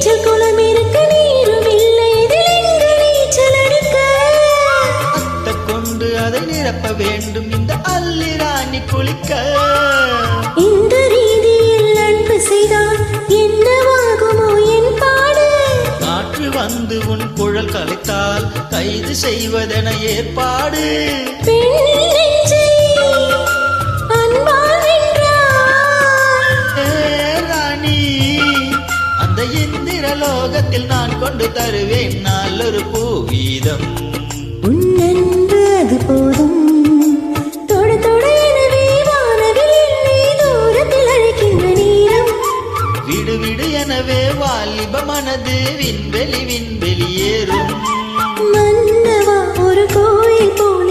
நீச்சல் குளம் இருக்க நீரும் இல்லை இதில் எங்கு நீச்சல் அடிக்க அத்தை கொண்டு அதை நிரப்ப வேண்டும் இந்த அல்லி ராணி குளிக்க இந்த ரீதியில் அன்பு செய்தால் என்னவாகுமோ என் பாடு காற்று வந்து உன் குழல் கலைத்தால் கைது செய்வதென ஏற்பாடு பெண் நெஞ்சை அன்பால் வென்றாய். ராணி அந்த இந்திரலோகத்தில் நான் கொண்டு தருவேன் நல்லொரு பூவீதம் உன் அன்பு அது போதும் தொடு தொடு எனவே வானவில் என்னை தூரத்தில் அழைக்கின்ற நேரம் விடு விடு எனவே வாலிப மனது விண்வெளி விண்வெளியேறும் மன்னவா ஒரு கோயில் போல்